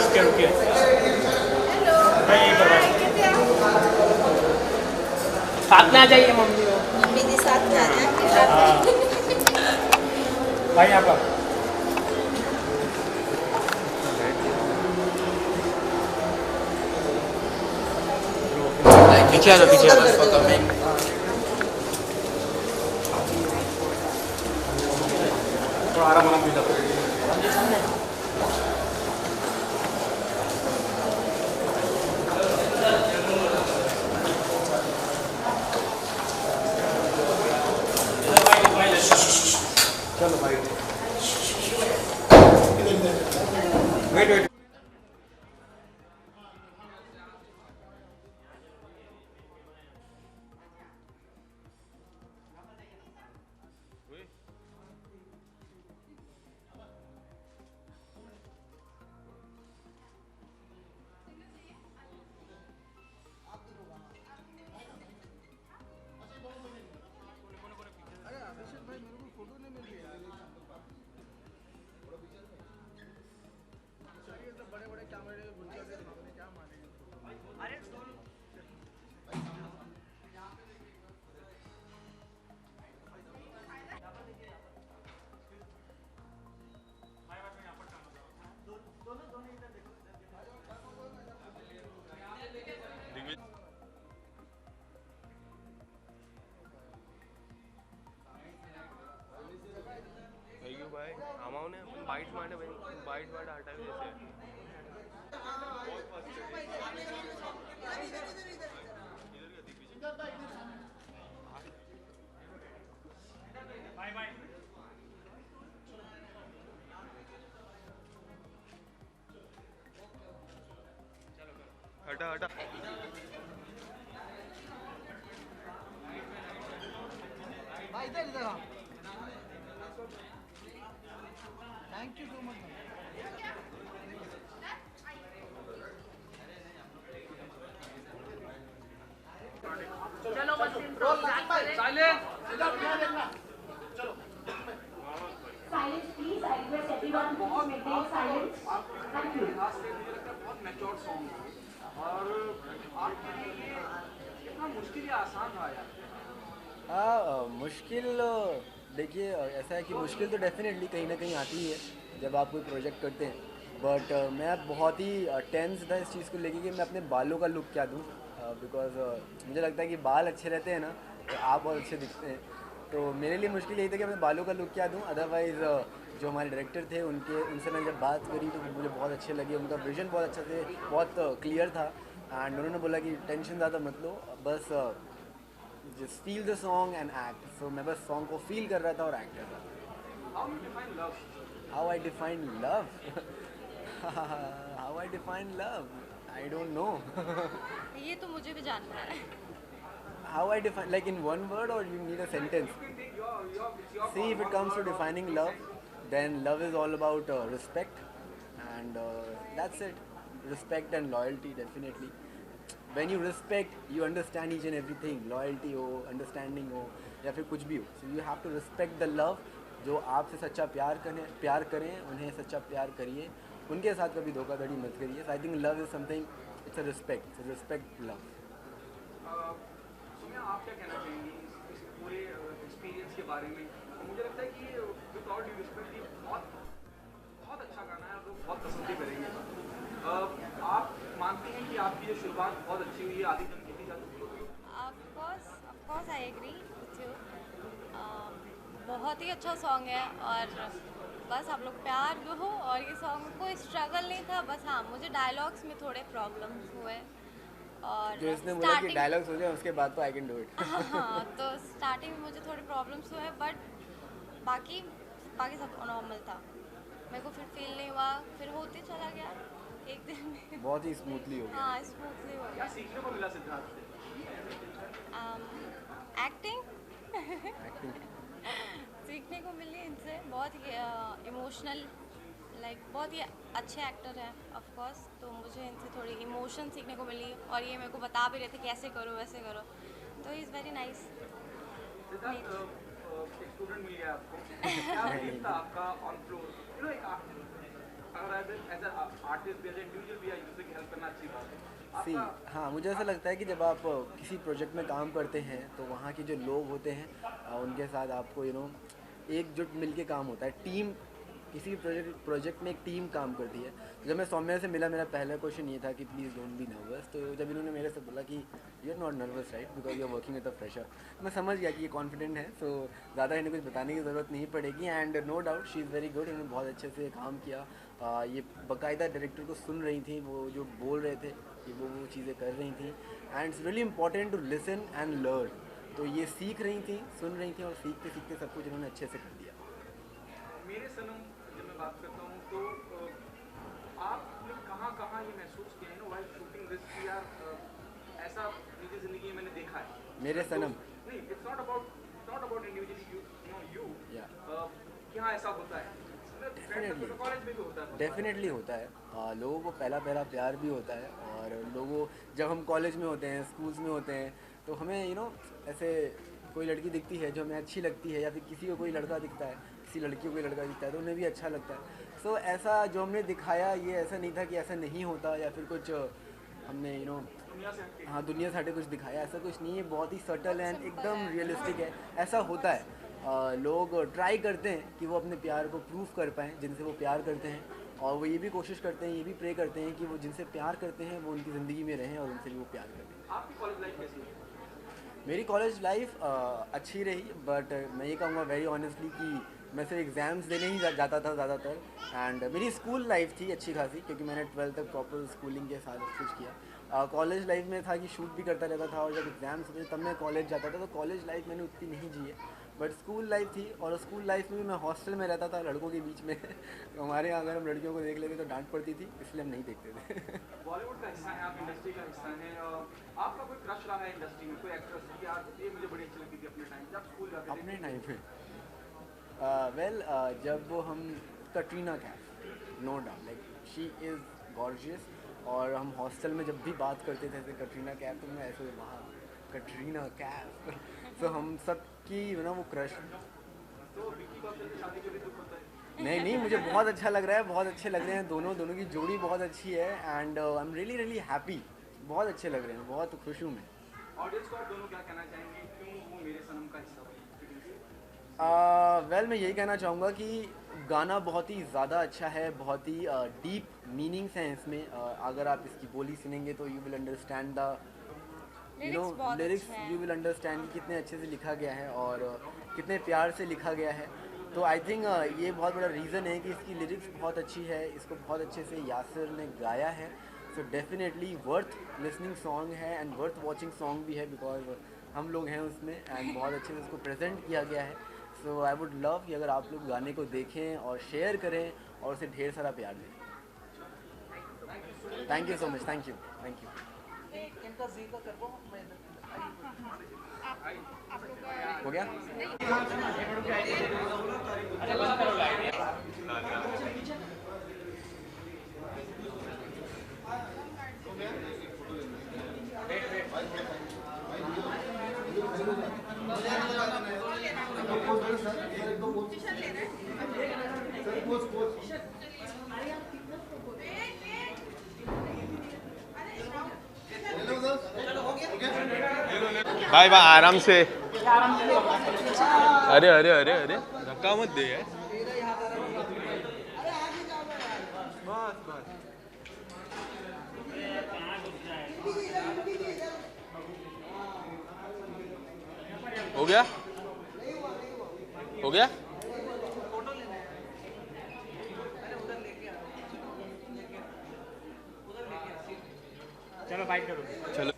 रुकिए रुकिए। मैं यहीं पर साथ में आ जाइए मम्मी को। मम्मी जी साथ में आ रहे हैं आपके साथ में। भाई यहाँ पर पीछे आना, पीछे आना। थोड़ा आराम आराम भी चलो भाई वेट वेट। भाई आमाओ ने बाइट मारने भाई, बाइट बाइट हटा भी जैसे हटा हटा। भाई इधर इधर थैंक यू सो मच। चलो बस Silence, please. I request everyone to maintain silence. Thank you. बहुत मैच्योर सॉन्ग है और आपके लिए कितना मुश्किल या आसान रहा यार? हाँ मुश्किल देखिए ऐसा है कि मुश्किल तो डेफिनेटली कहीं ना कहीं आती ही है जब आप कोई प्रोजेक्ट करते हैं। बट मैं बहुत ही टेंस था इस चीज़ को लेके कि मैं अपने बालों का लुक क्या दूँ, बिकॉज मुझे लगता है कि बाल अच्छे रहते हैं ना तो आप बहुत अच्छे दिखते हैं। तो मेरे लिए मुश्किल यही था कि अपने बालों का लुक क्या दूँ। अदरवाइज़ जो हमारे डायरेक्टर थे उनसे मैं जब बात करी तो मुझे बहुत अच्छे लगे, उनका विजन बहुत अच्छा से बहुत क्लियर था। एंड उन्होंने बोला कि टेंशन ज़्यादा मत लो, बस just feel the song and act. So मैं बस सॉन्ग को फील कर रहा था और एक्ट कर रहा था। How I define love how I define love I don't know. ये तो मुझे भी जानना है। How I define, like in one word, or you need a sentence? See, if it comes to defining love, then love is all about respect, and that's it. Respect and loyalty, definitely. When you respect, you understand each and everything. Loyalty हो, understanding हो, या फिर कुछ भी हो. So you have to respect the love. जो आपसे सच्चा प्यार करें, उन्हें सच्चा प्यार करिए. उनके साथ कभी धोखाधड़ी मत करिए. So I think love is something. It's a respect. It's a respect love. आप क्या कहना चाहेंगी इस पूरे एक्सपीरियंस के बारे में? मुझे लगता है कि विद ऑल ड्यू रिस्पेक्ट ये बहुत अच्छा गाना है, लोग बहुत पसंद भी करेंगे। आप मानती हैं कि आपकी ये शुरुआत बहुत अच्छी हुई है, आधी जन की जा चुकी है? Of course I agree with you. बहुत ही अच्छा सॉन्ग है और बस आप लोग प्यार दो हो। और ये सॉन्ग कोई स्ट्रगल नहीं था, बस हाँ मुझे डायलॉग्स में थोड़े प्रॉब्लम्स हुए और जो इसने बोला कि डायलॉग्स हो जाए उसके बाद तो आई कैन डू इट। हाँ तो स्टार्टिंग में मुझे थोड़े प्रॉब्लम्स हुए बट बाकी सब नॉर्मल था। मेरे को फिर फील नहीं हुआ, फिर होते चला गया एक दिन में। बहुत ही स्मूथली हो गया। हाँ स्मूथली हो क्या सीखने को मिला सिद्धार्थ से? गया। एक्टिंग सीखने को मिली इनसे। बहुत ही इमोशनल बहुत ही अच्छे एक्टर हैं ऑफ कोर्स, तो मुझे इनसे थोड़ी इमोशन सीखने को मिली और ये मेरे को बता भी रहे थे कैसे करो वैसे करो, तो he is very nice. Student मिल गया आपको, क्या फील था आपका on floor? As a artist भी एज इंडिविजुअल भी एक दूसरे की हेल्प करना अच्छी बात है सी आपका। हाँ, मुझे ऐसा लगता है कि जब आप किसी प्रोजेक्ट में काम करते हैं तो वहाँ के जो लोग होते हैं उनके साथ आपको एकजुट मिलके काम होता है। टीम किसी भी प्रोजेक्ट में एक टीम काम करती है। जब मैं सौम्या से मिला, मेरा पहला क्वेश्चन ये था कि प्लीज़ डोंट बी नर्वस। तो जब इन्होंने मेरे से बोला कि you are not nervous right because you are working with a fresher, मैं समझ गया कि ये कॉन्फिडेंट है। सो ज़्यादा इन्हें कुछ बताने की ज़रूरत नहीं पड़ेगी। And no doubt she is very good. इन्होंने बहुत अच्छे से काम किया। ये बाकायदा डायरेक्टर को सुन रही थी, वो जो बोल रहे थे कि वो चीज़ें कर रही थी। And it's really important to listen and learn. तो ये सीख रही थी, सुन रही थी और सीखते सीखते सब कुछ इन्होंने अच्छे से कर दिया। मेरे सनम जब मैं बात करता हूँ तो आपने कहाँ कहाँ ये महसूस किया है ना वाइल शूटिंग दिस कि यार ऐसा निजी जिंदगी में मैंने देखा है। मेरे सनम नहीं, it's not about individually you कि हाँ ऐसा होता है। कॉलेज में भी होता है। डेफिनेटली होता है। लोगों को पहला प्यार भी होता है। और लोगों जब हम कॉलेज में होते हैं, स्कूल्स में होते हैं, तो हमें ऐसे कोई लड़की दिखती है जो हमें अच्छी लगती है, या फिर किसी को कोई लड़का दिखता है, किसी लड़की को कोई लड़का दिखता है तो उन्हें भी अच्छा लगता है। सो ऐसा जो हमने दिखाया, ये ऐसा नहीं था कि ऐसा नहीं होता या फिर कुछ हमने हाँ दुनिया से हटे कुछ दिखाया, ऐसा कुछ नहीं है। बहुत ही सटल एंड एकदम रियलिस्टिक है। ऐसा होता है। लोग ट्राई करते हैं कि वो अपने प्यार को प्रूफ कर पाएँ जिनसे वो प्यार करते हैं, और वो ये भी कोशिश करते हैं, ये भी प्रे करते हैं कि वो जिनसे प्यार करते हैं वो उनकी ज़िंदगी में रहें और उनसे भी वो प्यार करें। आपकी कॉलेज लाइफ कैसी है? मेरी कॉलेज लाइफ अच्छी रही, बट मैं ये कहूँगा वेरी ऑनेस्टली कि मैं सिर्फ एग्ज़ाम्स देने ही जाता था ज़्यादातर। एंड मेरी स्कूल लाइफ थी अच्छी खासी, क्योंकि मैंने 12th तक प्रॉपर स्कूलिंग के साथ कुछ किया। कॉलेज लाइफ में था कि शूट भी करता रहता था, और जब एग्ज़ाम्स होते तब मैं कॉलेज जाता था। तो कॉलेज लाइफ मैंने उतनी नहीं जी है, बट स्कूल लाइफ थी। और स्कूल लाइफ में भी मैं हॉस्टल में रहता था लड़कों के बीच में तो हमारे यहाँ अगर हम लड़कियों को देख लेते तो डांट पड़ती थी, इसलिए हम नहीं देखते थे बॉलीवुड का हिस्सा है, आप इंडस्ट्री का हिस्सा है। आपका कोई क्रश रहा है इंडस्ट्री में, कोई एक्ट्रेस की यार ये मुझे बड़ी अच्छी लगती थी अपने टाइम जब स्कूल जाते थे? अपने टाइम पे जब वो हम Katrina Kaif, no doubt like she is gorgeous. और हम हॉस्टल में जब भी बात करते थे कटरीना कैफ, तो मैं ऐसे वहाँ कटरीना कैफ तो हम सब की वो क्रश। तो विक्की कौशल की शादी के लिए दुख होता है? नहीं, मुझे बहुत अच्छा लग रहा है, बहुत अच्छे लग रहे हैं दोनों की जोड़ी बहुत अच्छी है। And I am really happy, बहुत अच्छे लग रहे हैं, बहुत खुश हूँ मैं। ऑडियंस को आप दोनों क्या कहना चाहेंगे, क्यों वो मेरे सनम का हिस्सा बने? मैं यही कहना चाहूँगा कि गाना बहुत ही ज़्यादा अच्छा है, बहुत ही डीप मीनिंग्स हैं इसमें। अगर आप इसकी बोली सुनेंगे तो you will understand the lyrics, you will understand कि कितने अच्छे से लिखा गया है और कितने प्यार से लिखा गया है। तो आई थिंक ये बहुत बड़ा रीज़न है कि इसकी लिरिक्स बहुत अच्छी है, इसको बहुत अच्छे से यासिर ने गाया है। So definitely worth listening song है एंड वर्थ वॉचिंग सॉन्ग भी है, बिकॉज हम लोग हैं उसमें एंड बहुत अच्छे से उसको प्रेजेंट किया गया है। सो आई वुड लव कि अगर आप लोग गाने को देखें और शेयर करें और उसे ढेर सारा प्यार दें। Thank you so much, thank you. हो गया? भाई आराम से। अरे अरे अरे अरे धक्का मत दे यार। हो गया? हो गया? चलो बाइट करो। चलो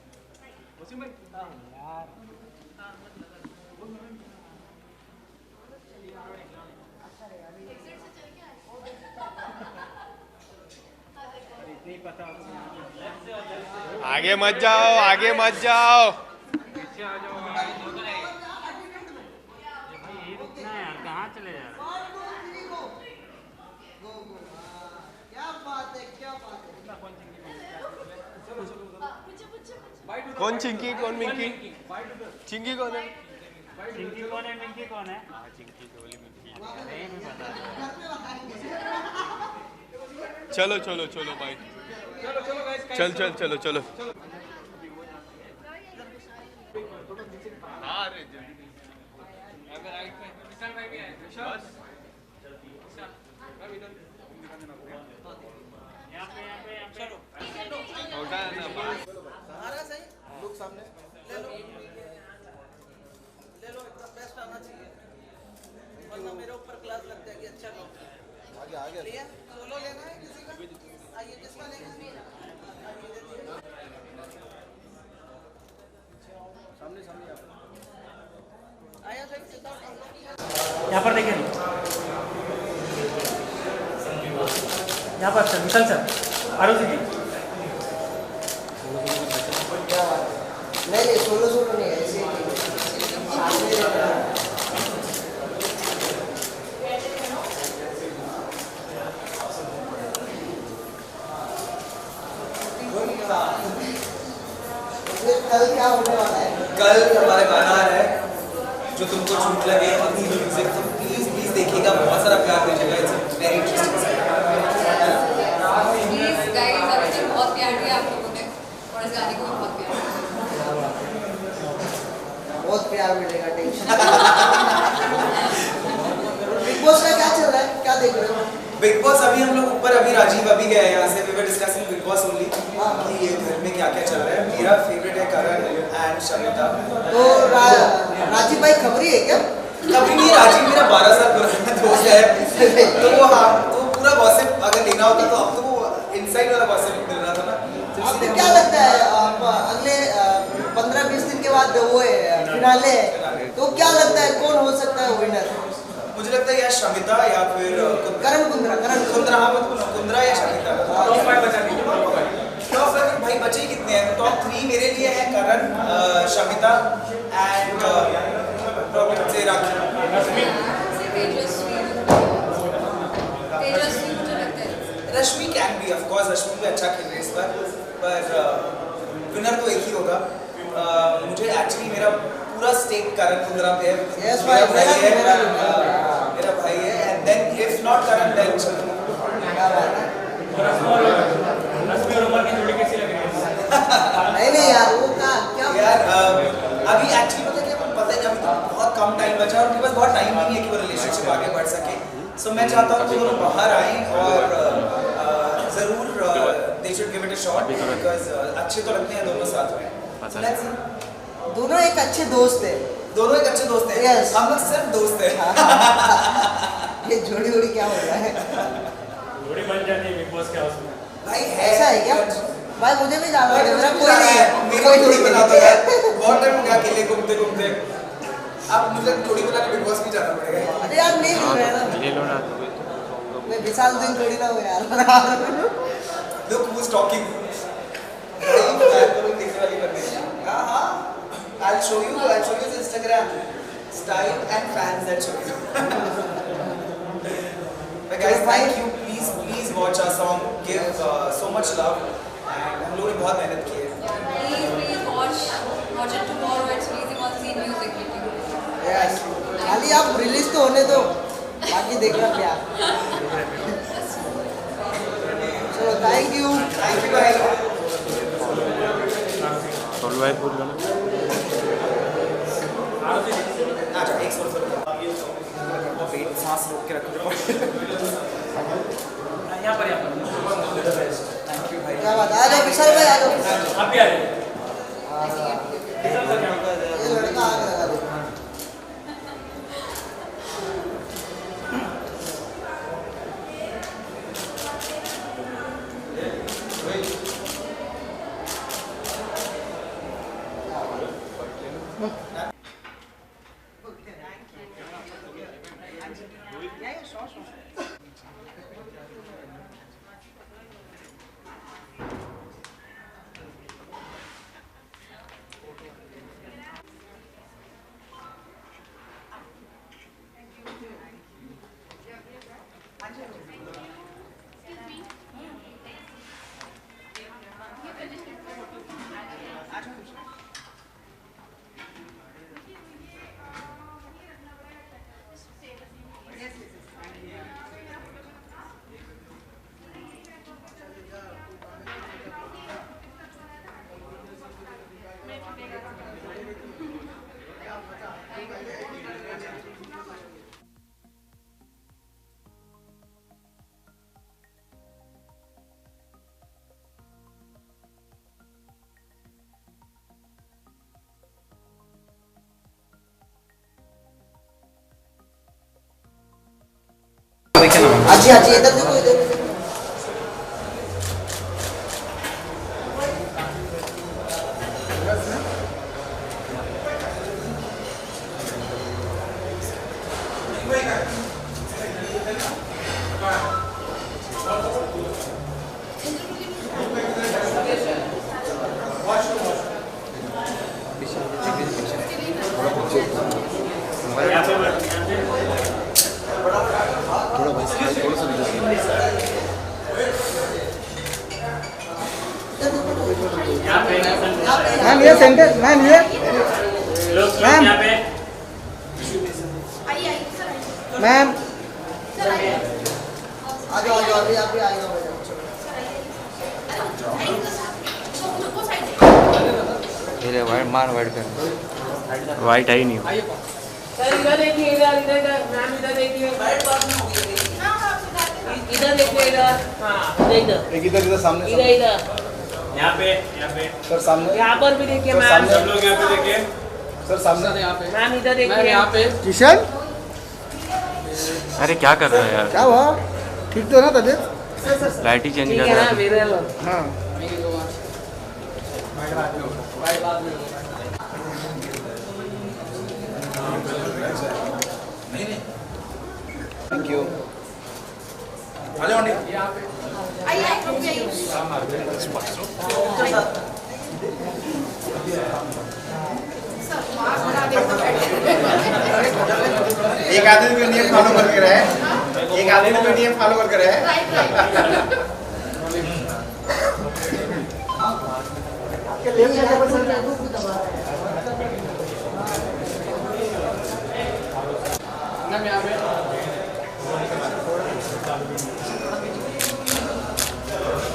आगे मत जाओ, आगे मत जाओ। पीछे आ जाओ। भाई रुकना यार, कहाँ चले जा रहे हैं? कौन चिंकी, कौन मिंकी? चिंकी कौन है? चिंकी कौन है, मिंकी कौन है? चिंकी, मिंकी। नहीं पता। चलो चलो चलो बाइट चलो चलो गाइस चल चल चलो चलो मेरे ऊपर क्लास लगता है कि अच्छा लो आगे सोलो लेना है किसी का आइए किसका लेना है सामने आया सर यहाँ पर देखिए, यहाँ पर सर, विशाल सर, आरुषि जी। नहीं सोलो नहीं ऐसे कल क्या होने वाला है? कल हमारा गाना है जो तुमको छूट लगे अपनी म्यूजिक, तो प्लीज प्लीज देखिएगा, बहुत सारा प्यार दीजिएगा, it's very interesting. Please guys, अभी तक बहुत प्यार दिया आप लोगों ने और इस गाने को भी बहुत प्यार दिया। बहुत प्यार मिलेगा, टेंशन बिग बॉस का क्या चल रहा है, क्या देख रहे हो? बिग बॉस अभी हम लोग ऊपर, अभी राजीव अभी गए यहाँ से, we were discussing Bigg Boss only कि ये घर में क्या क्या चल रहा है। मेरा फेवरेट है करण एंड शमिता। तो राजीव भाई खबरी है क्या? कभी नहीं, राजीव मेरा 12 साल पुराना दोस्त है, तो वो हाँ तो पूरा गॉसिप अगर लेना होता तो अब तो वो इनसाइड वाला गॉसिप मिल रहा था ना। आपको क्या लगता है अगले 15-20 दिन के बाद वो है फिनाले है, तो क्या लगता है कौन हो सकता है विनर? मुझे लगता है या शमिता या फिर करण कुंद्रा हाँ कुंद्रा या शमिता। टॉप 5 बचा दीजिए, टॉप 5 भाई बचे ही कितने हैं? टॉप 3 मेरे लिए है करण, शमिता एंड से राखी। तेजस्वी मुझे लगता है। रश्मि कैन बी, ऑफ कोर्स रश्मि भी अच्छा खेल रही है इस पर विनर तो एक ही होगा। मुझे एक्चुअली मेरा पूरा स्टेक करण कुंद्रा पे है। Yes, मेरा भाई, भाई है, मेरा मेरा भाई है, and then if not Karan then Shamita. Rashmi और उमर की जोड़ी कैसी लग रही है? नहीं यार वो क्या यार अभी एक्चुअली पता है क्या, पता है अभी तो बहुत कम टाइम बचा है, उनके पास बहुत टाइम नहीं है कि वो रिलेशनशिप आगे बढ़ सके। सो मैं चाहता हूँ कि वो बाहर आए और ज़रूर they should give it a shot, because अच्छे तो लगते हैं दोनों साथ में। दोनों एक अच्छे दोस्त है, दोनों एक अच्छे दोस्त हैं। Yes. हम लोग सिर्फ दोस्त हैं। ये जोड़ी क्या हो रहा है? जोड़ी बन जाती है बिग बॉस के हाउस में। भाई ऐसा है क्या? भाई मुझे भी जाना है, मेरा कोई नहीं है, मेरी कोई जोड़ी बना दो यार, बहुत टाइम हो गया अकेले घूमते घूमते। अब मुझे जोड़ी बना के बिग बॉस भी जाना पड़ेगा। अरे यार नहीं मिल रहा है ना, ले लो ना। मैं विशाल दिन थोड़ी ना हूँ यार। Look who's talking. हाँ, I'll show you his Instagram style and fans that show you. But guys, thank you. Please watch our song. Give so much love. And हम लोगों ने बहुत मेहनत की है. Please watch it tomorrow. It's releasing on Zee Music. Yes. खाली आप release तो होने दो, बाकी देखना प्यार। चलो थैंक यू भाई। बोल भाई बोल लो ना। अच्छा एक सौ वेट सांस रोक के रखो। यहाँ पर थैंक यू भाई। क्या बात, आ जाओ विशाल भाई, आ जाओ। आप भी आ जाइए। ये लड़का आ गया। जी हाँ जी, इधर देखो इधर। मैम ये सेंटर, मैम ये मैम मैम आ जाओ अभी आप भी आएगा बेटा। ये वाइट मार वाइट कर वाइट आई नहीं सर इधर देखिए, इधर मैम इधर देखिए, इधर देखिए, इधर हाँ इधर एक इधर सामने इधर यहाँ पे सर सामने यहाँ पर भी देखिए सर, मैम, सामने। सब लोग यहाँ पे देखिए। सर सामने यहाँ पे मैम इधर देखिए, यहाँ पे किशन अरे क्या कर रहा है यार क्या हुआ? ठीक तो ना तबीयत? लाइट ही चेंज ठीक कर है रहा ना है मेरे हाँ थैंक यू। आ जाओ आंटी। एक आदमी को नियम फॉलो करके रहे, एक आदमी को नियम फॉलो करके रहे।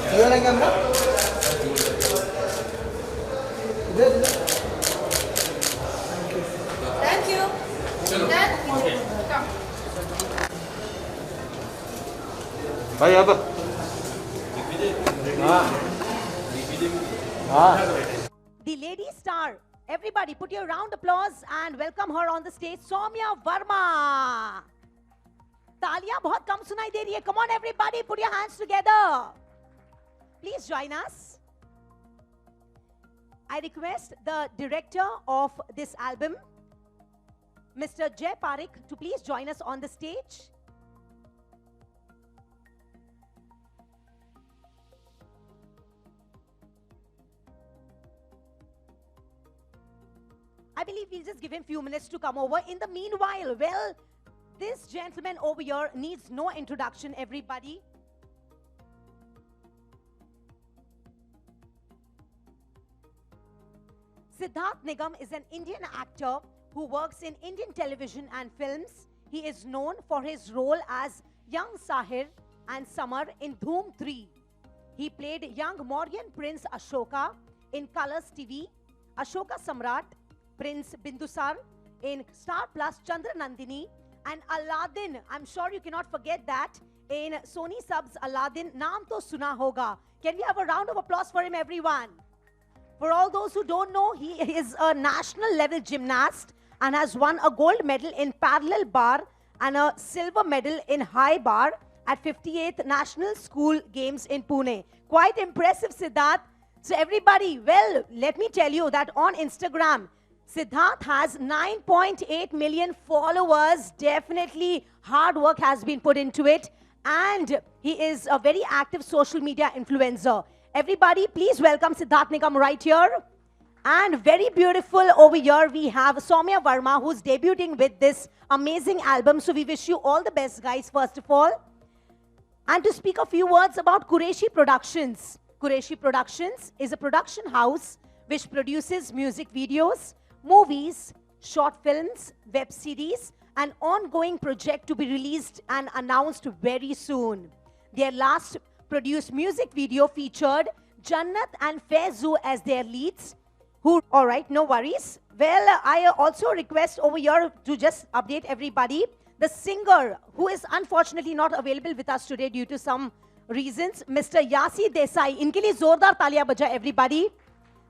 क्लियर है कैमरा? Thank you. भाई अब The lady star. Everybody put your round applause and welcome her on the stage, Soumya Verma. तालियां बहुत कम सुनाई दे रही है. Come on everybody, put your hands together. Please join us. I request the director of this album, Mr. Jay Parekh, to please join us on the stage. I believe we'll just give him a few minutes to come over. In the meanwhile, well, this gentleman over here needs no introduction, everybody. Siddharth Nigam is an Indian actor who works in Indian television and films. He is known for his role as young Sahir and Samar in Dhoom 3. He played young Mauryan Prince Ashoka in Colors TV, Ashoka Samrat, Prince Bindusar in Star Plus Chandra Nandini, and Aladdin, I'm sure you cannot forget that, in Sony Subs Aladdin, Naam To Suna Hoga. Can we have a round of applause for him, everyone? For all those who don't know, he is a national level gymnast and has won a gold medal in parallel bar and a silver medal in high bar at 58th National School Games in Pune. Quite impressive, Siddharth. So everybody, well, let me tell you that on Instagram, Siddharth has 9.8 million followers. Definitely hard work has been put into it. And he is a very active social media influencer. Everybody, please welcome Siddharth Nigam right here. And very beautiful over here, we have Soumya Verma, who's debuting with this amazing album. So we wish you all the best, guys, first of all. And to speak a few words about Qureshi Productions. Qureshi Productions is a production house which produces music videos, movies, short films, web series, an ongoing project to be released and announced very soon. Their last produced music video featured Jannat and Faizu as their leads. All right, no worries. Well, I also request over here to just update everybody. The singer who is unfortunately not available with us today due to some reasons, Mr. Yasi Desai. Inke liye zordar taaliyan baja everybody.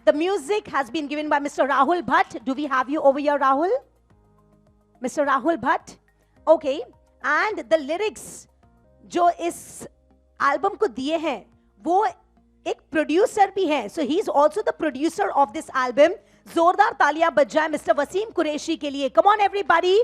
The music has been given by Mr. Rahul Bhatt. Do we have you over here, Rahul? Mr. Rahul Bhatt? Okay. And the lyrics जो इस album को दिए हैं वो एक producer भी है. So he is also the producer of this album. जोरदार तालियां बजाएं मिस्टर वसीम कुरैशी के लिए. Come on everybody.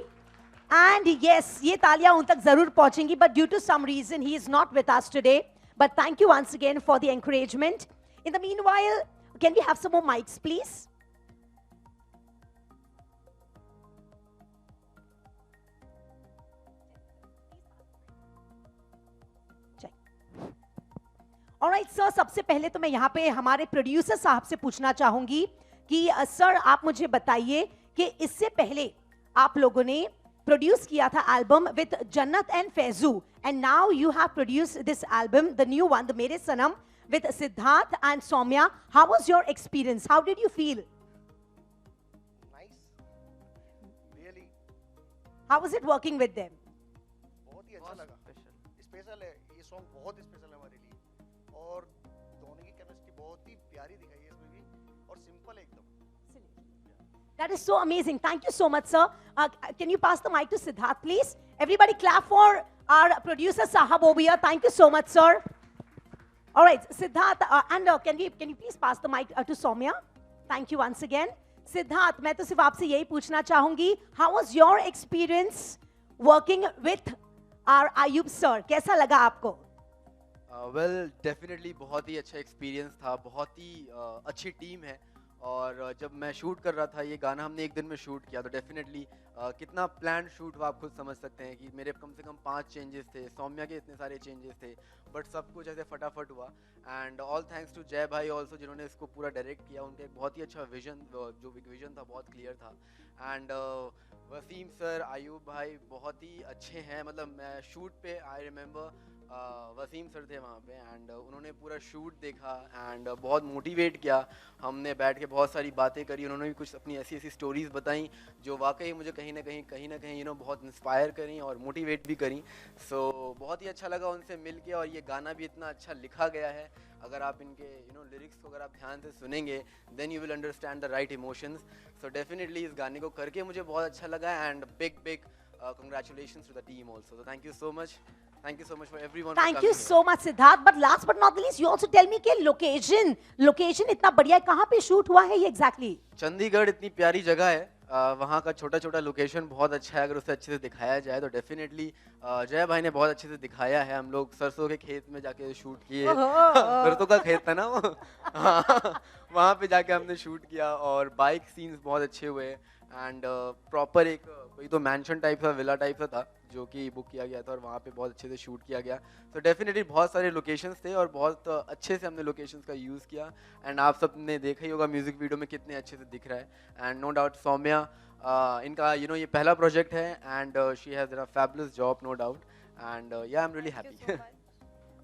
And yes, ये तालियां उन तक जरूर पहुंचेंगी, but due to some reason he is not with us today. But thank you once again for the encouragement. In the meanwhile, can we have some more mics please? Alright sir, सबसे पहले तो मैं यहाँ पे हमारे producer साहब से पूछना चाहूंगी कि सर आप मुझे बताइए कि इससे पहले आप लोगों ने प्रोड्यूस किया था album with Jannat and Faizu, and now you have produced this album, the new one, the Mere Sanam, with Siddharth and Saumya. How was your experience? How did you feel? Nice, really. How was it working with them? बहुत ही अच्छा लगा. Special है ये song, बहुत special है हमारे लिए. और दोनों की केमिस्ट्री बहुत ही प्यारी दिखाई है इसमें भी, और सिंपल है एकदम. That is so amazing. Thank you so much, sir. Can you pass the mic to Siddharth, please? Everybody clap for our producer Sahab over here. Thank you so much, sir. All right, Siddharth, and can you please pass the mic to Soumya? Thank you once again. Siddharth, मैं तो सिर्फ आपसे यही पूछना चाहूंगी, how was your experience working with our Ayub sir? कैसा लगा आपको? वेल डेफिनेटली बहुत ही अच्छा एक्सपीरियंस था. बहुत ही अच्छी टीम है. और जब मैं शूट कर रहा था, ये गाना हमने एक दिन में शूट किया, तो डेफिनेटली कितना प्लान शूट हुआ आप खुद समझ सकते हैं कि मेरे कम से कम 5 चेंजेस थे, सौम्या के इतने सारे चेंजेस थे, बट सब कुछ ऐसे फटाफट हुआ. एंड ऑल थैंक्स टू जय भाई ऑल्सो, जिन्होंने इसको पूरा डायरेक्ट किया. उनका एक बहुत ही अच्छा विजन, जो विजन था बहुत क्लियर था. एंड वसीम सर, आयूब भाई बहुत ही अच्छे हैं. मतलब मैं शूट पे आई रिमेंबर वसीम सर थे वहाँ पे, एंड उन्होंने पूरा शूट देखा एंड बहुत मोटिवेट किया. हमने बैठ के बहुत सारी बातें करी. उन्होंने भी कुछ अपनी ऐसी ऐसी स्टोरीज़ बताई जो वाकई मुझे कहीं ना कहीं बहुत इंस्पायर करी और मोटिवेट भी करी. सो बहुत ही अच्छा लगा उनसे मिल के. और ये गाना भी इतना अच्छा लिखा गया है. अगर आप इनके लिरिक्स को अगर आप ध्यान से सुनेंगे, then you will understand the right emotions. So definitely इस गाने को करके मुझे बहुत अच्छा लगा. And big congratulations to the team also. So thank you so much. Thank you so much for everyone. Thank you so much, Siddharth. But last but not the least, you also tell me कि location इतना बढ़िया है. कहाँ पे shoot हुआ है ये exactly? Chandigarh इतनी प्यारी जगह है. वहाँ का छोटा छोटा लोकेशन बहुत अच्छा है. अगर उसे अच्छे से दिखाया जाए तो डेफिनेटली जय भाई ने बहुत अच्छे से दिखाया है. हम लोग सरसों के खेत में जाके शूट किए. सरसों का खेत था ना वो. वहाँ पे जाके हमने शूट किया और बाइक सीन्स बहुत अच्छे हुए. एंड प्रॉपर एक कोई तो मैंशन टाइप का, विला टाइप का था जो कि बुक किया गया था, और वहाँ पे बहुत अच्छे से शूट किया गया. तो डेफिनेटली बहुत सारे लोकेशंस थे और बहुत अच्छे से हमने लोकेशंस का यूज़ किया. एंड आप सब ने देखा ही होगा म्यूज़िक वीडियो में कितने अच्छे से दिख रहा है. एंड नो डाउट सौम्या, इनका ये पहला प्रोजेक्ट है, and she has done a fabulous job, no doubt. And yeah I am really happy.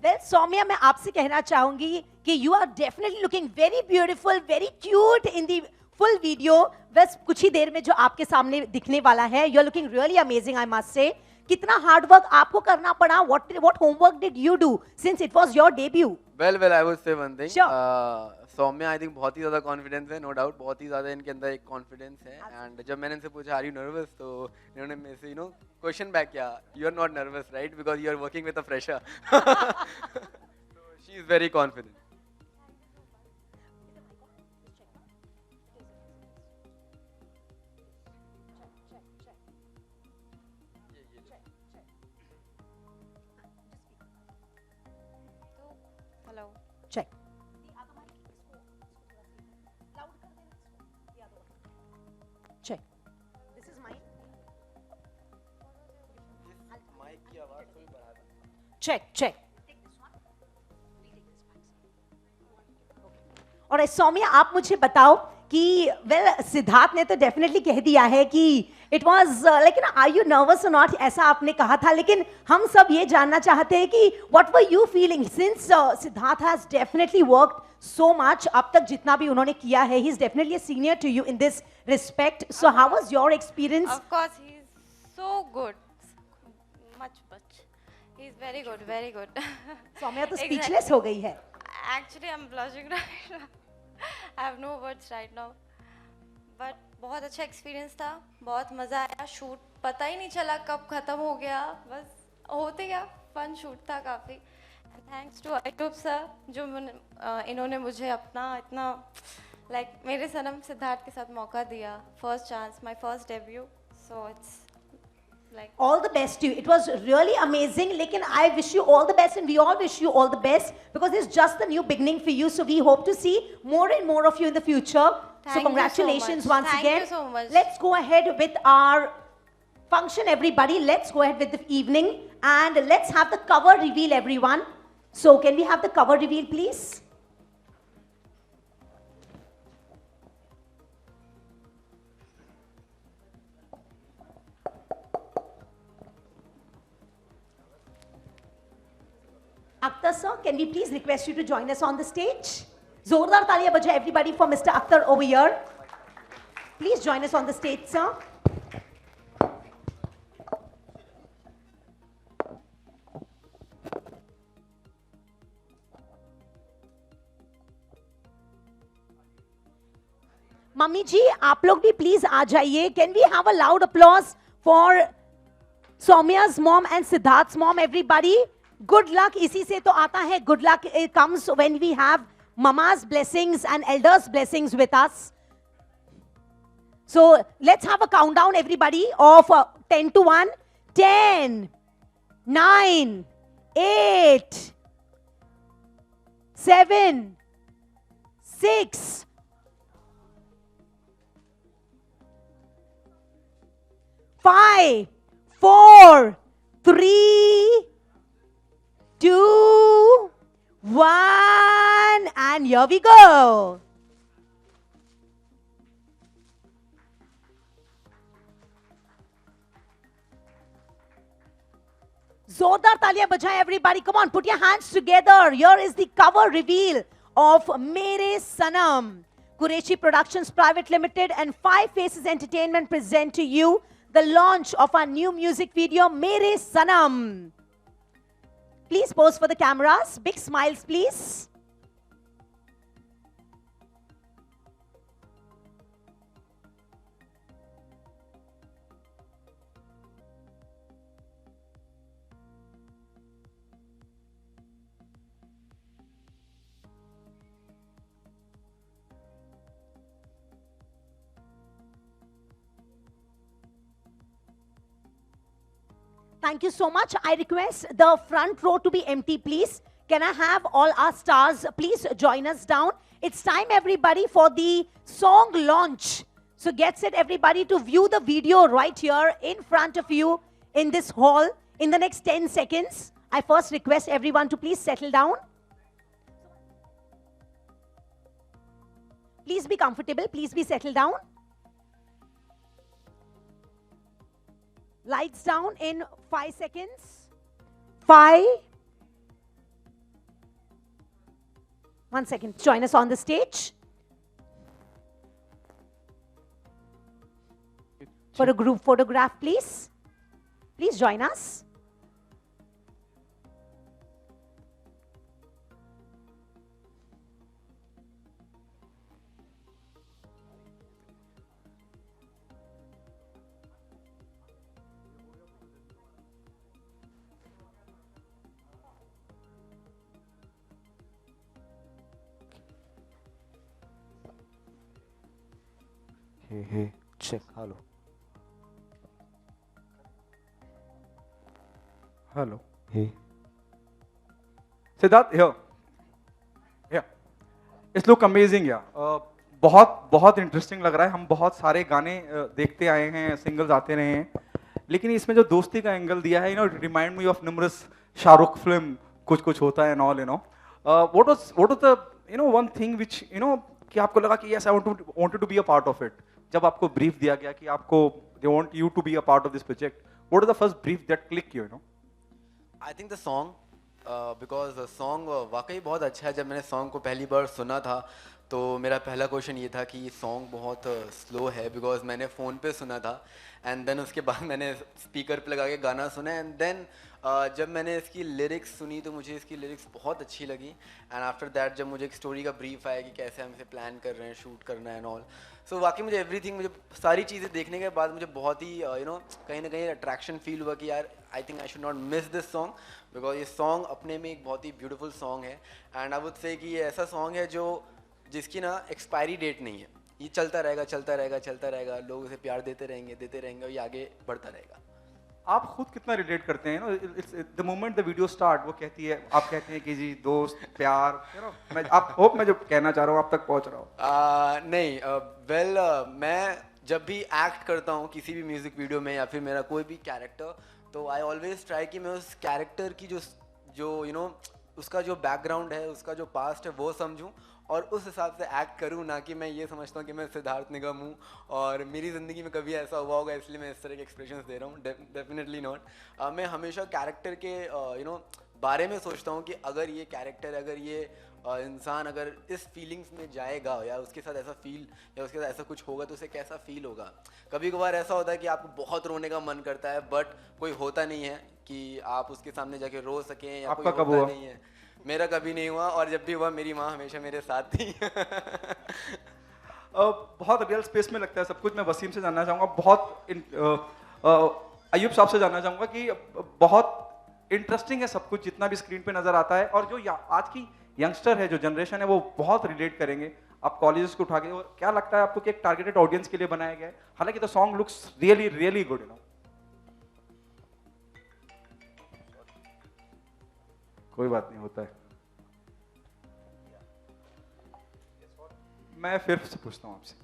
Well, Saumya, मैं आपसे कहना चाहूंगी कि you are definitely looking very beautiful, very cute in the full video. बस कुछ ही देर में जो आपके सामने दिखने वाला है, you are looking really amazing, I must say. कितना हार्ड वर्क आपको करना पड़ा? What homework did you do since it was your debut? Well, I would say one thing. Saumya I think बहुत ही ज़्यादा कॉन्फिडेंस है, नो डाउट. बहुत ही ज़्यादा इनके अंदर एक कॉन्फिडेंस है. एंड जब मैंने इनसे पूछा आर यू नर्वस, तो इन्होंने मेरे से क्वेश्चन बैक किया, you are not nervous right, because you are working with a fresher. She is very confident. Check. Check. This is mine. Check. और सौम्या, आप मुझे बताओ कि सिद्धार्थ ने तो डेफिनेटली कह दिया है कि इट वॉज लेकिन आर यू नर्वस और नॉट, ऐसा आपने कहा था. लेकिन हम सब ये जानना चाहते हैं कि what were you feeling since Siddharth has definitely worked so much. अब तक जितना भी उन्होंने किया है, he is definitely a senior to you in this respect. So how was your experience? Of course he is so good, much he is very good. Saumya तो speechless हो गई है. Actually I am blushing right now. I have no words right now. But बहुत अच्छा experience था, बहुत मज़ा आया. शूट पता ही नहीं चला कब ख़त्म हो गया, बस होते गया, फन शूट था काफ़ी. थैंक्स टू iGroup सर जो इन्होंने मुझे अपना इतना मेरे सनम सिद्धार्थ के साथ मौका दिया. First chance, my first debut. So it's all the best to you. It was really amazing. Lekin I wish you all the best, and we all wish you all the best because it's just the new beginning for you. So we hope to see more and more of you in the future. So congratulations once again. Thank you so much. Let's go ahead with our function, everybody. Let's go ahead with the evening and let's have the cover reveal, everyone. So can we have the cover reveal, please? Akhtar sir, can we please request you to join us on the stage? Zordar taaliyan baja everybody for Mr. Akhtar over here. Please join us on the stage, sir. Mummy जी आप लोग भी please आ जाइए. Can we have a loud applause for Soumya's mom and Siddharth's mom, everybody? Good luck इसी से तो आता है. Good luck it comes when we have mama's blessings and elders' blessings with us. So let's have a countdown, everybody, of 10 to 1. 10, 9, 8, 7, 6, 5, 4, 3, 2, 1, and here we go. Zordar taaliyan bajaye everybody. Come on, put your hands together. Here is the cover reveal of Mere Sanam. Qureshi Productions Private Limited and Five Faces Entertainment present to you the launch of our new music video, Mere Sanam. Please pose for the cameras. Big smiles, please. Thank you so much. I request the front row to be empty, please. Can I have all our stars please join us down? It's time, everybody, for the song launch. So get set, everybody, to view the video right here in front of you in this hall in the next 10 seconds. I first request everyone to please settle down. Please be comfortable. Please be settled down. Lights down in 5 seconds. 5. 1 second. Join us on the stage. For a group photograph, please. Please join us. Hey, check. Hello. Hello. Hey. Siddharth, here. Yeah. It look amazing, yeah. बहुत interesting लग रहा है. हम बहुत सारे गाने देखते आए हैं, सिंगल्स आते रहे हैं, लेकिन इसमें जो दोस्ती का एंगल दिया है, remind me of numerous Shahrukh film, कुछ कुछ होता है and all, what was the one thing which कि आपको लगा कि yes, I wanted to be a part of it. जब आपको brief दिया गया कि आपको they want you to be a part of this project, what was the first brief that clicked you? I think the song, because the song वाकई बहुत अच्छा है. जब मैंने song को पहली बार सुना था तो मेरा पहला क्वेश्चन ये था कि song बहुत slow है, because मैंने फ़ोन पे सुना था and then उसके बाद मैंने स्पीकर पे लगा के गाना सुना and then जब मैंने इसकी लिरिक्स सुनी तो मुझे इसकी लिरिक्स बहुत अच्छी लगी and after that जब मुझे एक स्टोरी का ब्रीफ आया कि कैसे हम इसे प्लान कर रहे हैं, शूट करना है and all, सो वाकई मुझे एवरीथिंग, मुझे सारी चीज़ें देखने के बाद मुझे बहुत ही कहीं ना कहीं अट्रैक्शन फील हुआ कि यार I think I should not miss this song, because ये सॉन्ग अपने में एक बहुत ही ब्यूटीफुल सॉन्ग है। एंड आई वुड से कि ये ऐसा सॉन्ग है जो जिसकी ना एक्सपायरी डेट नहीं है, ये चलता रहेगा चलता रहेगा चलता रहेगा, लोग उसे प्यार देते रहेंगे और ये आगे बढ़ता रहेगा। आप खुद कितना रिलेट करते हैं? It's the moment the video start, वो कहती है, आप कहते हैं कि जी दोस्त प्यार, मैं आप होप मैं जो कहना चाह रहा हूँ आप तक पहुँच रहा हूँ। नहीं, मैं जब भी एक्ट करता हूँ किसी भी म्यूजिक वीडियो में या फिर मेरा कोई भी कैरेक्टर, तो आई ऑलवेज ट्राई कि मैं उस कैरेक्टर की जो उसका जो बैकग्राउंड है, उसका जो पास्ट है वो समझूं और उस हिसाब से एक्ट करूं, ना कि मैं ये समझता हूं कि मैं सिद्धार्थ निगम हूं और मेरी ज़िंदगी में कभी ऐसा हुआ होगा इसलिए मैं इस तरह के एक्सप्रेशंस दे रहा हूं। Definitely not. मैं हमेशा कैरेक्टर के बारे में सोचता हूं कि अगर ये कैरेक्टर, अगर ये इंसान अगर इस फीलिंग्स में जाएगा या उसके साथ ऐसा फील या उसके साथ ऐसा कुछ होगा तो उसे कैसा फील होगा। कभी कभार ऐसा होता है कि आपको बहुत रोने का मन करता है बट कोई होता नहीं है कि आप उसके सामने जाके रो सकें या आपका कोई कब होता हुआ? नहीं है। मेरा कभी नहीं हुआ और जब भी हुआ मेरी माँ हमेशा मेरे साथ थी। बहुत रियल स्पेस में लगता है सब कुछ। मैं वसीम से जानना चाहूँगा, अयूब साहब से जानना चाहूँगा कि बहुत इंटरेस्टिंग है सब कुछ जितना भी स्क्रीन पे नजर आता है और जो आज की यंगस्टर है, जो जनरेशन है, वो बहुत रिलेट करेंगे। आप कॉलेजेस को उठा के, और क्या लगता है आपको कि एक टारगेटेड ऑडियंस के लिए बनाया गया है? हालांकि the song looks really really good, कोई बात नहीं, होता है। मैं फिर से पूछता हूँ आपसे,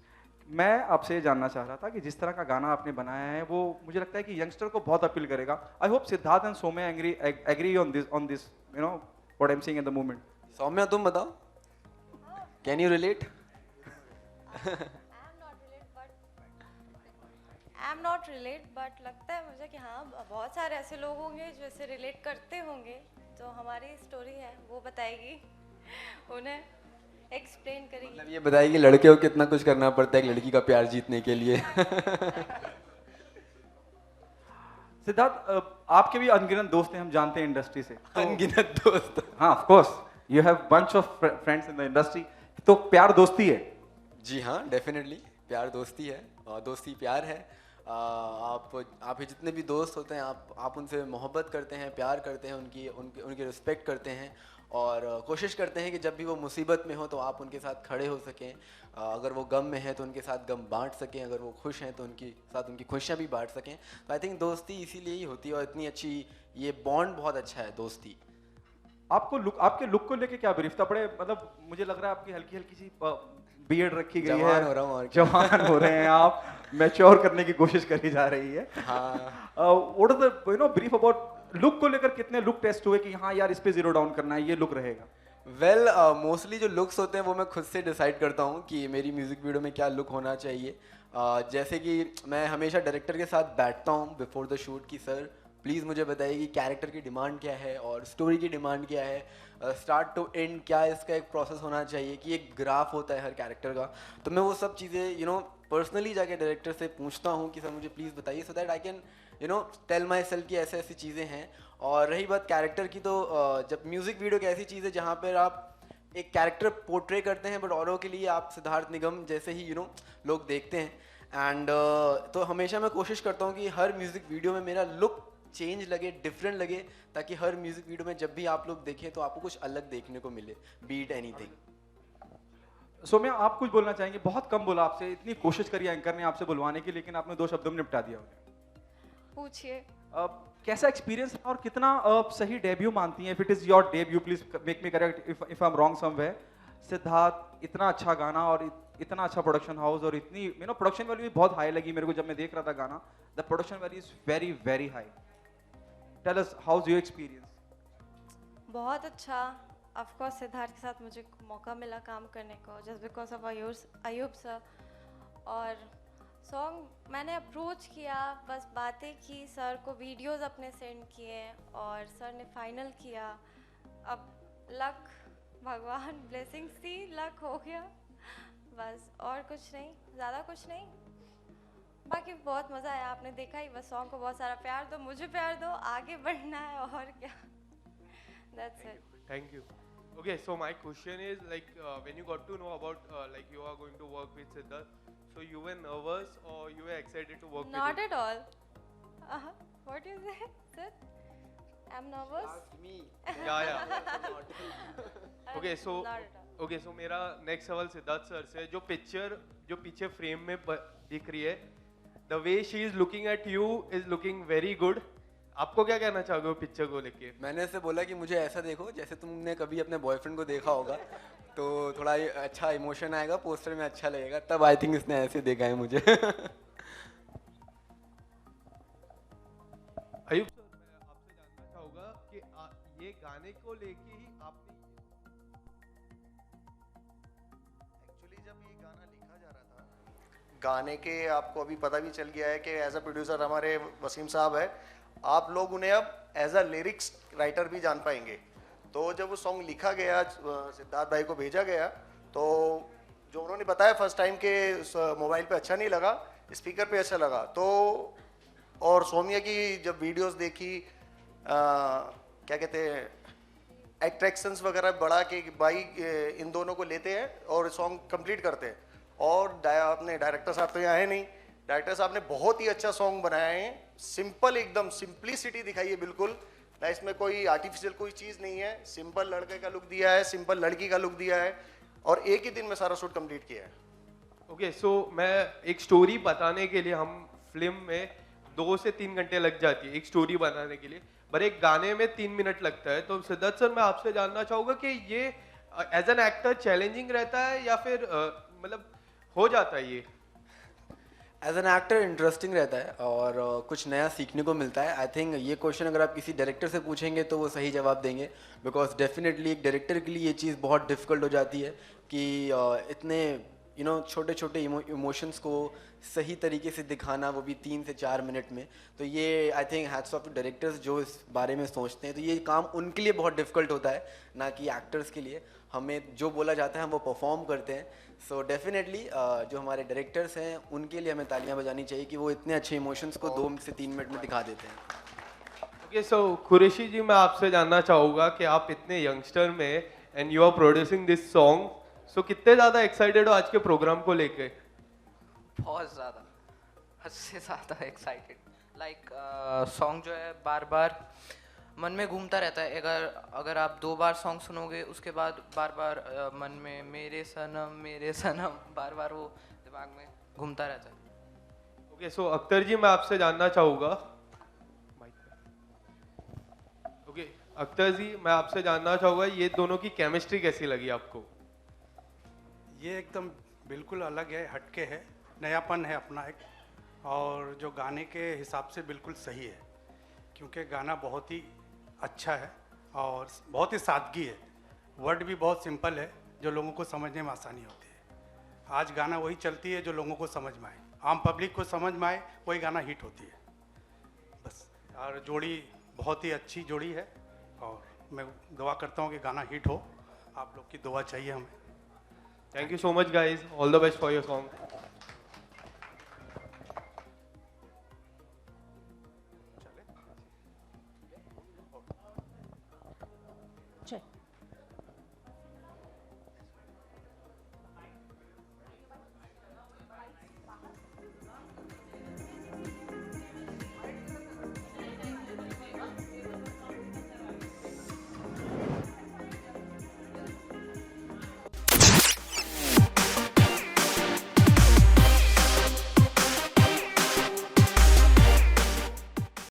मैं आपसे ये जानना चाह रहा था कि जिस तरह का गाना आपने बनाया है वो मुझे लगता है कि यंगस्टर को बहुत अपील करेगा। I hope Siddharth and Saumya agree on this what I am saying at the moment. Saumya तुम बताओ, can you relate? I am not relate but लगता है मुझे कि हाँ बहुत सारे ऐसे लोग होंगे जो इसे रिलेट करते होंगे, तो हमारी स्टोरी है वो बताएगी, उन्हें एक्सप्लेन करेगी। मतलब ये बताएगी लड़के को कितना कुछ करना पड़ता है एक लड़की का प्यार जीतने के लिए। सिद्धार्थ, आपके भी अनगिनत दोस्त हैं, हम जानते हैं इंडस्ट्री से। अनगिनत दोस्त? हाँ, of course you have bunch of friends in the industry. तो प्यार दोस्ती है? जी हाँ, डेफिनेटली प्यार दोस्ती है, दोस्ती प्यार है। आप जितने भी दोस्त होते हैं आप उनसे मोहब्बत करते हैं, प्यार करते हैं, उनकी रिस्पेक्ट करते हैं और कोशिश करते हैं कि जब भी वो मुसीबत में हो तो आप उनके साथ खड़े हो सकें। अगर वो गम में हैं तो उनके साथ गम बांट सकें, अगर वो खुश हैं तो उनके साथ उनकी खुशियाँ भी बांट सकें। तो आई थिंक दोस्ती इसीलिए ही होती है और इतनी अच्छी ये बॉन्ड बहुत अच्छा है दोस्ती। आपके लुक को लेके क्या ब्रीफ था? बड़े मतलब मुझे लग रहा है आपकी हल्की हल्की सी बियर्ड रखी गई है, जवान हो रहा हूँ और जवान हो रहे हैं आप, मैच्योर करने की कोशिश करी जा रही है। What is the brief about look को लेकर? कितने लुक टेस्ट हुए कि हाँ यार इस पे जीरो डाउन करना है, ये लुक रहेगा? वेल मोस्टली जो लुक्स होते हैं वो मैं खुद से डिसाइड करता हूँ कि मेरी म्यूज़िक वीडियो में क्या लुक होना चाहिए। जैसे कि मैं हमेशा डायरेक्टर के साथ बैठता हूँ बिफोर द शूट कि सर प्लीज़ मुझे बताइए कि कैरेक्टर की डिमांड क्या है और स्टोरी की डिमांड क्या है, स्टार्ट टू एंड क्या इसका एक प्रोसेस होना चाहिए, कि एक ग्राफ होता है हर कैरेक्टर का। तो मैं वो सब चीज़ें पर्सनली जाके डायरेक्टर से पूछता हूँ कि सर मुझे प्लीज़ बताइए, so that I can tell myself कि ऐसे ऐसी चीज़ें हैं। और रही बात कैरेक्टर की, तो जब म्यूज़िक वीडियो की ऐसी चीज़ है जहाँ पर आप एक कैरेक्टर पोर्ट्रे करते हैं बट औरों के लिए आप सिद्धार्थ निगम जैसे ही लोग देखते हैं। एंड तो हमेशा मैं कोशिश करता हूँ कि हर म्यूज़िक वीडियो में मेरा लुक चेंज लगे, डिफरेंट लगे, ताकि हर म्यूजिक वीडियो में जब भी आप लोग देखें तो आपको कुछ अलग देखने को मिले, बीट एनीथिंग। सौम्या, आप कुछ बोलना चाहेंगे? बहुत कम बोला आपसे, इतनी कोशिश करी एंकर ने आपसे बुलवाने की, लेकिन आपने 2 शब्दों में निपटा दिया। पूछिए। कैसा एक्सपीरियंस है और कितना सही डेब्यू मानती हैं? If it is your debut please make me correct if I am wrong somewhere. Siddharth, इतना अच्छा गाना और इतना अच्छा प्रोडक्शन हाउस और इतनी प्रोडक्शन वैल्यू भी बहुत हाई लगी मेरे को जब मैं देख रहा था गाना। The production value is very very high. Tell us, how's your experience? बहुत अच्छा। Of course सिद्धार्थ के साथ मुझे मौका मिला काम करने को just because of Ayub sir. और सॉन्ग मैंने अप्रोच किया, बस बातें की, सर को वीडियोस अपने सेंड किए और सर ने फाइनल किया। अब लक, भगवान ब्लेसिंग्स थी, लक हो गया बस, और कुछ नहीं, ज़्यादा कुछ नहीं। बाकी बहुत मज़ा आया, आपने देखा ही, बस सॉन्ग को बहुत सारा प्यार दो, मुझे प्यार दो, आगे बढ़ना है और क्या। That's it. Thank you. Okay, so my question is like when you got to know about like you are going to work with Siddharth, So you were nervous or you were excited to work Not with at all. What is it, sir? I'm nervous. him? Yeah. Okay, so Not at all. okay, so मेरा next सवाल Siddharth sir से जो पीछे frame में दिख रही है, the way she is looking at you is looking very good. आपको क्या कहना चाहोगे वो पिक्चर को लेके? मैंने उससे बोला कि मुझे ऐसा देखो जैसे तुमने कभी अपने बॉयफ्रेंड को देखा होगा, तो थोड़ा अच्छा इमोशन आएगा, पोस्टर में अच्छा लगेगा, तब आई थिंक इसने ऐसे देखा है मुझे। अयुब सर, मैं आपसे जानना चाहूँगा कि ये गाने को लेके ही आपने एक्चुअली जब ये गाना लिखा जा रहा था, गाने के आपको अभी पता भी चल गया है कि एज अ प्रोड्यूसर हमारे वसीम साहब है, आप लोग उन्हें अब एज अ लिरिक्स राइटर भी जान पाएंगे। तो जब वो सॉन्ग लिखा गया, सिद्धार्थ भाई को भेजा गया, तो जो उन्होंने बताया फर्स्ट टाइम के मोबाइल पे अच्छा नहीं लगा, स्पीकर पे अच्छा लगा। तो और सोमिया की जब वीडियोस देखी, क्या कहते हैं, अट्रैक्शंस वगैरह बढ़ा के भाई इन दोनों को लेते हैं और सॉन्ग कंप्लीट करते हैं। और अपने डायरेक्टर साहब तो यहाँ है नहीं, डायरेक्टर साहब ने बहुत ही अच्छा सॉन्ग बनाया है, सिंपल एकदम सिंप्लिसिटी दिखाई है बिल्कुल ना, इसमें कोई आर्टिफिशियल कोई चीज़ नहीं है, सिंपल लड़के का लुक दिया है, सिंपल लड़की का लुक दिया है और एक ही दिन में सारा शूट कंप्लीट किया है। ओके, सो मैं एक स्टोरी बताने के लिए, हम फिल्म में 2 से 3 घंटे लग जाती है एक स्टोरी बनाने के लिए, पर एक गाने में 3 मिनट लगता है। तो सिद्धार्थ सर, मैं आपसे जानना चाहूँगा कि ये एज एन एक्टर चैलेंजिंग रहता है या फिर मतलब हो जाता है ये? एज एन एक्टर इंटरेस्टिंग रहता है और कुछ नया सीखने को मिलता है। आई थिंक ये क्वेश्चन अगर आप किसी डायरेक्टर से पूछेंगे तो वो सही जवाब देंगे, बिकॉज डेफिनेटली एक डायरेक्टर के लिए ये चीज़ बहुत डिफ़िकल्ट हो जाती है कि इतने छोटे छोटे इमोशंस को सही तरीके से दिखाना, वो भी 3 से 4 मिनट में। तो ये I think hats off to directors जो इस बारे में सोचते हैं। तो ये काम उनके लिए बहुत डिफ़िकल्ट होता है, ना कि एक्टर्स के लिए। हमें जो बोला जाता है हम वो परफॉर्म करते हैं। सो डेफिनेटली जो हमारे डायरेक्टर्स हैं उनके लिए हमें तालियां बजानी चाहिए कि वो इतने अच्छे इमोशंस को 2 से 3 मिनट में दिखा देते हैं। ओके, सो कुरैशी जी, मैं आपसे जानना चाहूँगा कि आप इतने यंगस्टर में and you are producing this song, so कितने ज़्यादा एक्साइटेड हो आज के प्रोग्राम को लेके? बहुत ज़्यादा, हद से ज़्यादा एक्साइटेड। लाइक सॉन्ग जो है बार बार मन में घूमता रहता है। अगर आप 2 बार सॉन्ग सुनोगे उसके बाद बार बार मन में मेरे सनम बार बार वो दिमाग में घूमता रहता है। ओके, सो अख्तर जी, मैं आपसे जानना चाहूँगा, ओके अख्तर जी, मैं आपसे जानना चाहूँगा ये दोनों की केमिस्ट्री कैसी लगी आपको? ये एकदम बिल्कुल अलग है, हटके है, नयापन है अपना एक, और जो गाने के हिसाब से बिल्कुल सही है, क्योंकि गाना बहुत ही अच्छा है और बहुत ही सादगी है, वर्ड भी बहुत सिंपल है जो लोगों को समझने में आसानी होती है। आज गाना वही चलती है जो लोगों को समझ में आए, आम पब्लिक को समझ में आए, वही गाना हिट होती है बस। और जोड़ी बहुत ही अच्छी जोड़ी है और मैं दुआ करता हूँ कि गाना हिट हो। आप लोग की दुआ चाहिए हमें। Thank you so much guys, all the best for your song. चल